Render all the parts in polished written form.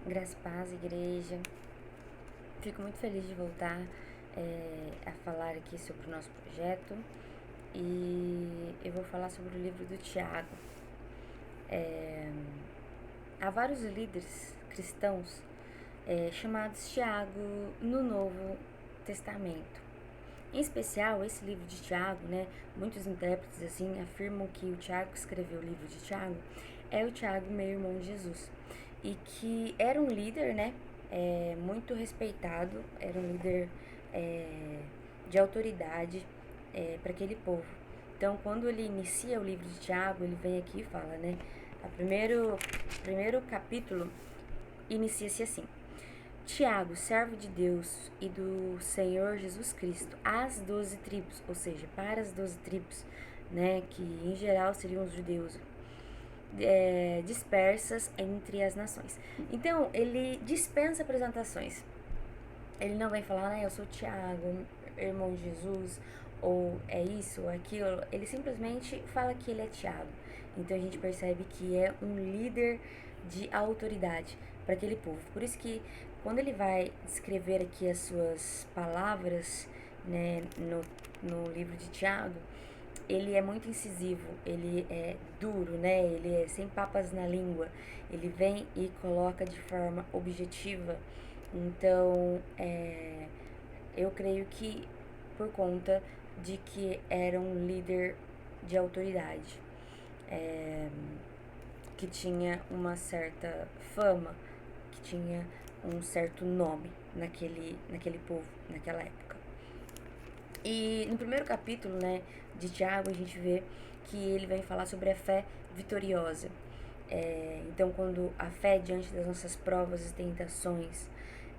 Graça e paz, igreja. Fico muito feliz de voltar a falar aqui sobre o nosso projeto e eu vou falar sobre o livro do Tiago. Há vários líderes cristãos chamados Tiago no Novo Testamento. Em especial, esse livro de Tiago, muitos intérpretes assim afirmam que o Tiago que escreveu o livro de Tiago é o Tiago, meu irmão de Jesus, e que era um líder, muito respeitado, era um líder de autoridade para aquele povo. Então, quando ele inicia o livro de Tiago, ele vem aqui e fala, primeiro capítulo inicia-se assim: Tiago, servo de Deus e do Senhor Jesus Cristo, às 12 tribos, ou seja, para as 12 tribos, que em geral seriam os judeus, dispersas entre as nações. Então, ele dispensa apresentações. Ele não vem falar, eu sou Tiago, irmão de Jesus, ou é isso, ou aquilo. Ele simplesmente fala que ele é Tiago. Então, a gente percebe que é um líder de autoridade para aquele povo. Por isso que, quando ele vai descrever aqui as suas palavras, no livro de Tiago, ele é muito incisivo, ele é duro, ele é sem papas na língua, ele vem e coloca de forma objetiva. Então, eu creio que por conta de que era um líder de autoridade, que tinha uma certa fama, que tinha um certo nome naquele povo, naquela época. E no primeiro capítulo, de Tiago, a gente vê que ele vem falar sobre a fé vitoriosa. Então, quando a fé diante das nossas provas e tentações,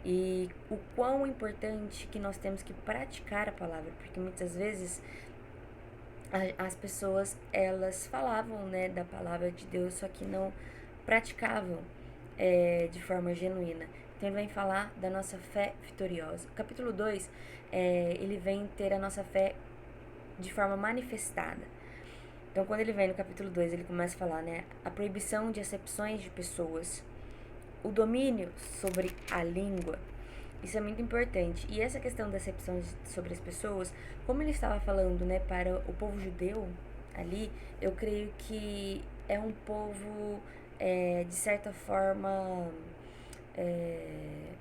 e o quão importante que nós temos que praticar a palavra, porque muitas vezes as pessoas, elas falavam, da palavra de Deus, só que não praticavam de forma genuína. Então ele vem falar da nossa fé vitoriosa. O capítulo 2, ele vem ter a nossa fé de forma manifestada. Então, quando ele vem no capítulo 2, ele começa a falar, a proibição de acepções de pessoas, o domínio sobre a língua. Isso é muito importante. E essa questão da acepção sobre as pessoas, como ele estava falando, para o povo judeu ali, eu creio que é um povo, de certa forma,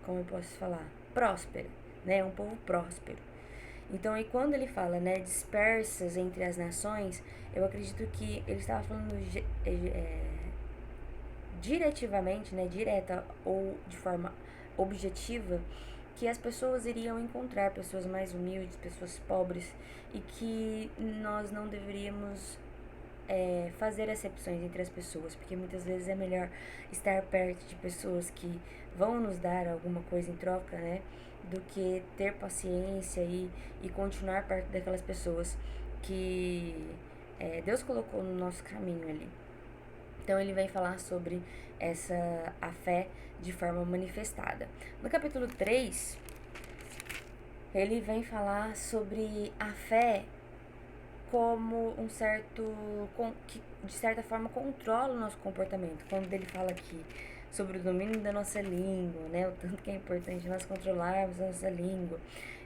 como eu posso falar? Próspero, um povo próspero. Então, e quando ele fala, dispersas entre as nações, eu acredito que ele estava falando diretivamente, direta ou de forma objetiva, que as pessoas iriam encontrar pessoas mais humildes, pessoas pobres, e que nós não deveríamos fazer exceções entre as pessoas, porque muitas vezes é melhor estar perto de pessoas que vão nos dar alguma coisa em troca, do que ter paciência e continuar perto daquelas pessoas que Deus colocou no nosso caminho ali. Então ele vem falar sobre a fé de forma manifestada. No capítulo 3, ele vem falar sobre a fé como um certo, que de certa forma controla o nosso comportamento. Quando ele fala aqui sobre o domínio da nossa língua, o tanto que é importante nós controlarmos a nossa língua,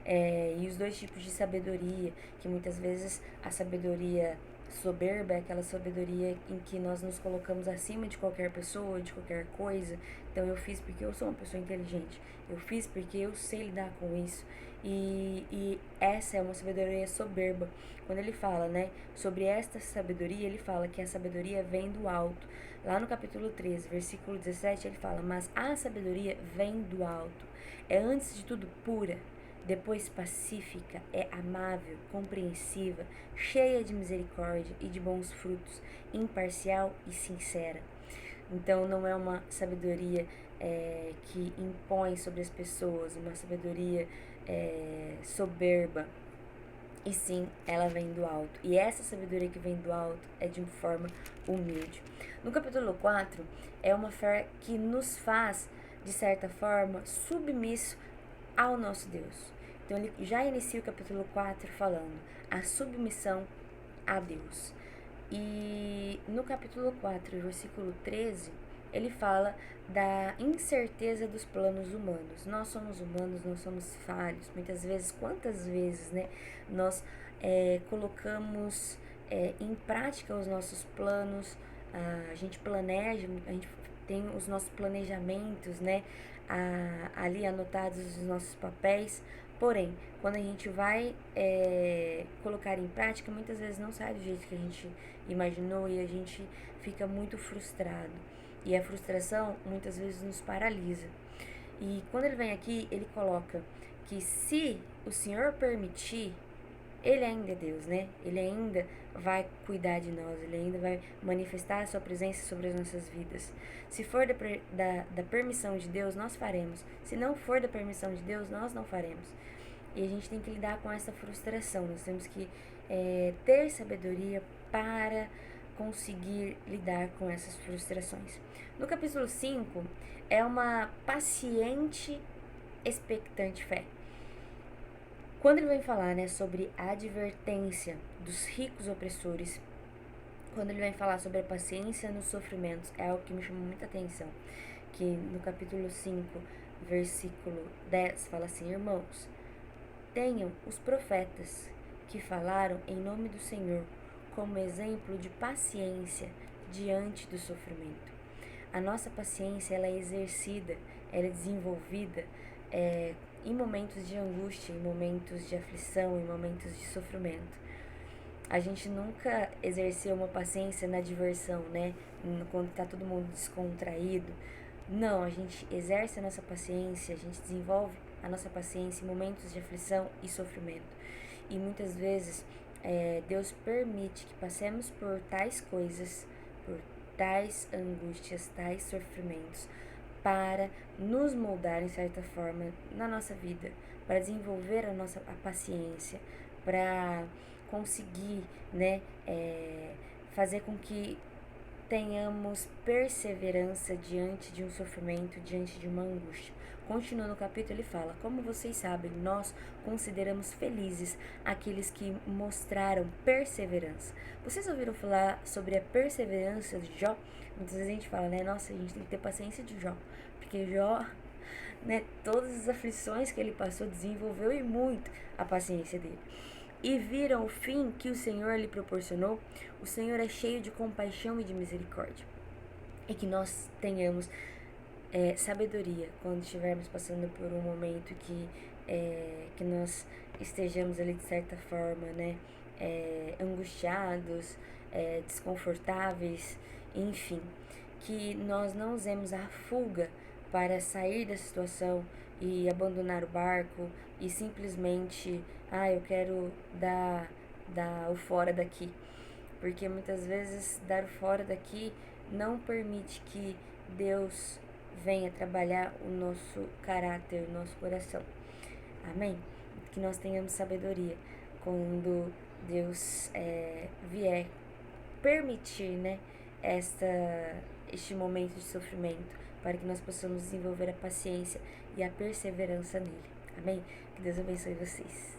e os dois tipos de sabedoria, que muitas vezes a sabedoria soberba é aquela sabedoria em que nós nos colocamos acima de qualquer pessoa, de qualquer coisa. Então eu fiz porque eu sou uma pessoa inteligente, eu fiz porque eu sei lidar com isso. E essa é uma sabedoria soberba. Quando ele fala, sobre esta sabedoria, ele fala que a sabedoria vem do alto. Lá no capítulo 13, versículo 17, ele fala: mas a sabedoria vem do alto. É antes de tudo pura, depois pacífica, é amável, compreensiva, cheia de misericórdia e de bons frutos, imparcial e sincera. Então não é uma sabedoria que impõe sobre as pessoas, uma sabedoria soberba, e sim, ela vem do alto. E essa sabedoria que vem do alto é de forma humilde. No capítulo 4, é uma fé que nos faz, de certa forma, submisso ao nosso Deus. Então ele já inicia o capítulo 4 falando a submissão a Deus. E no capítulo 4, versículo 13, ele fala da incerteza dos planos humanos. Nós somos humanos, nós somos falhos. Muitas vezes, quantas vezes, né, nós colocamos em prática os nossos planos, a gente planeja, a gente tem os nossos planejamentos, né, ali anotados os nossos papéis, porém, quando a gente vai colocar em prática, muitas vezes não sai do jeito que a gente imaginou e a gente fica muito frustrado. E a frustração muitas vezes nos paralisa. E quando ele vem aqui, ele coloca que se o Senhor permitir, ele ainda é Deus, né? Ele ainda vai cuidar de nós, ele ainda vai manifestar a sua presença sobre as nossas vidas. Se for da permissão de Deus, nós faremos. Se não for da permissão de Deus, nós não faremos. E a gente tem que lidar com essa frustração. Nós temos que ter sabedoria para conseguir lidar com essas frustrações. No capítulo 5, é uma paciente, expectante fé. Quando ele vem falar, né, sobre a advertência dos ricos opressores, quando ele vem falar sobre a paciência nos sofrimentos, é algo que me chamou muita atenção. Que no capítulo 5, versículo 10, fala assim: irmãos, tenham os profetas que falaram em nome do Senhor como exemplo de paciência diante do sofrimento. A nossa paciência, ela é exercida, ela é desenvolvida em momentos de angústia, em momentos de aflição, em momentos de sofrimento. A gente nunca exerceu uma paciência na diversão, né? Quando tá todo mundo descontraído. Não, a gente exerce a nossa paciência, a gente desenvolve a nossa paciência em momentos de aflição e sofrimento. E muitas vezes Deus permite que passemos por tais coisas, por tais angústias, tais sofrimentos, para nos moldar em certa forma na nossa vida, para desenvolver a paciência, para conseguir, né, fazer com que tenhamos perseverança diante de um sofrimento, diante de uma angústia. Continuando no capítulo, ele fala: como vocês sabem, nós consideramos felizes aqueles que mostraram perseverança. Vocês ouviram falar sobre a perseverança de Jó? Muitas vezes a gente fala, né, nossa, a gente tem que ter paciência de Jó, porque Jó, né, todas as aflições que ele passou, desenvolveu e muito a paciência dele. E viram o fim que o Senhor lhe proporcionou. O Senhor é cheio de compaixão e de misericórdia. E que nós tenhamos sabedoria quando estivermos passando por um momento que nós estejamos ali de certa forma, né, angustiados, desconfortáveis, enfim, que nós não usemos a fuga para sair da situação e abandonar o barco e simplesmente, eu quero dar o fora daqui. Porque muitas vezes dar o fora daqui não permite que Deus venha trabalhar o nosso caráter, o nosso coração. Amém? Que nós tenhamos sabedoria quando Deus vier permitir, né, este momento de sofrimento, para que nós possamos desenvolver a paciência e a perseverança nele. Amém? Que Deus abençoe vocês.